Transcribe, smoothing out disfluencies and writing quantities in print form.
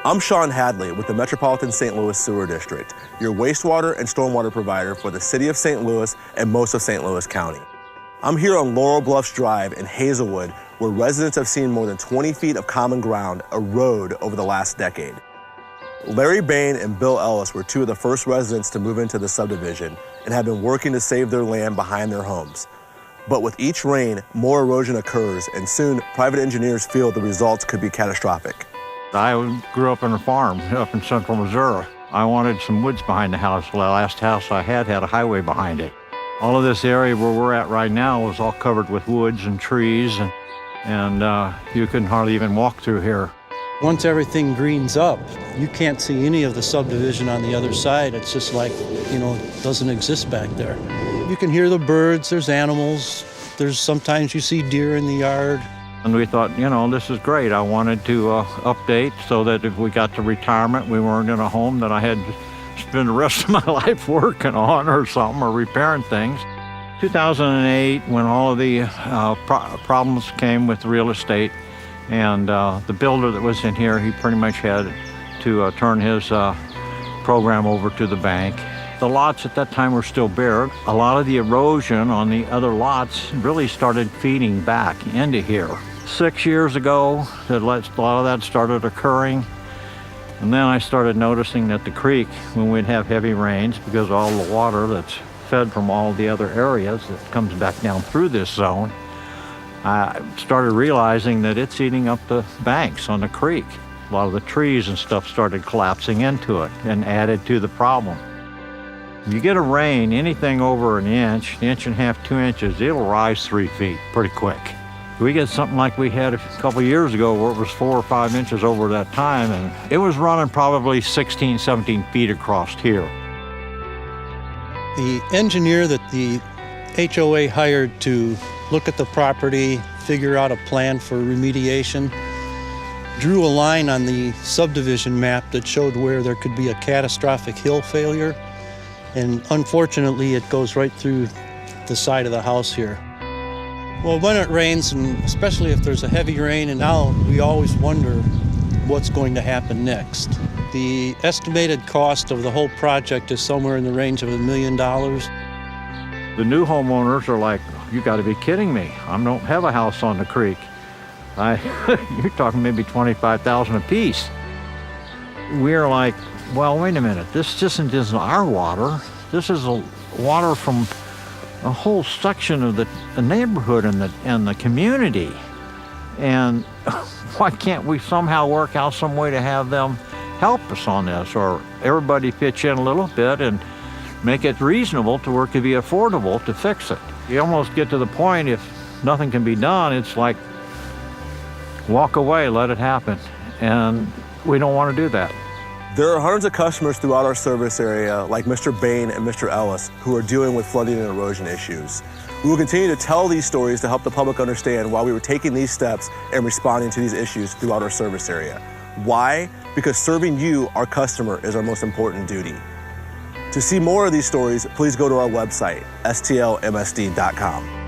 I'm Sean Hadley with the Metropolitan St. Louis Sewer District, your wastewater and stormwater provider for the city of St. Louis and most of St. Louis County. I'm here on Laurel Bluffs Drive in Hazelwood, where residents have seen more than 20 feet of common ground erode over the last decade. Larry Bain and Bill Ellis were two of the first residents to move into the subdivision and have been working to save their land behind their homes. But with each rain, more erosion occurs, and soon private engineers feel the results could be catastrophic. I grew up on a farm up in central Missouri. I wanted some woods behind the house. The last house I had a highway behind it. All of this area where we're at right now was all covered with woods and trees, and you couldn't hardly even walk through here. Once everything greens up, you can't see any of the subdivision on the other side. It's just like, it doesn't exist back there. You can hear the birds, there's animals, sometimes you see deer in the yard. And we thought, this is great. I wanted to update so that if we got to retirement, we weren't in a home that I had to spend the rest of my life working on or something or repairing things. 2008, when all of the problems came with real estate, and the builder that was in here, he pretty much had to turn his program over to the bank. The lots at that time were still bare. A lot of the erosion on the other lots really started feeding back into here. 6 years ago, a lot of that started occurring. And then I started noticing that the creek, when we'd have heavy rains, because of all the water that's fed from all the other areas that comes back down through this zone, I started realizing that it's eating up the banks on the creek. A lot of the trees and stuff started collapsing into it and added to the problem. If you get a rain, anything over an inch and a half, 2 inches, it'll rise 3 feet pretty quick. We get something like we had a couple years ago where it was 4 or 5 inches over that time, and it was running probably 16, 17 feet across here. The engineer that the HOA hired to look at the property, figure out a plan for remediation, drew a line on the subdivision map that showed where there could be a catastrophic hill failure. And unfortunately, it goes right through the side of the house here. Well, when it rains, and especially if there's a heavy rain, and now we always wonder what's going to happen next. The estimated cost of the whole project is somewhere in the range of $1 million. The new homeowners are like, you got to be kidding me. I don't have a house on the creek. You're talking maybe $25,000 a piece. We're like, well, wait a minute. This isn't just our water. This is water from a whole section of the neighborhood and the community. And why can't we somehow work out some way to have them help us on this, or everybody pitch in a little bit and make it reasonable to where it could be affordable to fix it? You almost get to the point, if nothing can be done, it's like, walk away, let it happen. And we don't want to do that. There are hundreds of customers throughout our service area, like Mr. Bain and Mr. Ellis, who are dealing with flooding and erosion issues. We will continue to tell these stories to help the public understand why we were taking these steps and responding to these issues throughout our service area. Why? Because serving you, our customer, is our most important duty. To see more of these stories, please go to our website, stlmsd.com.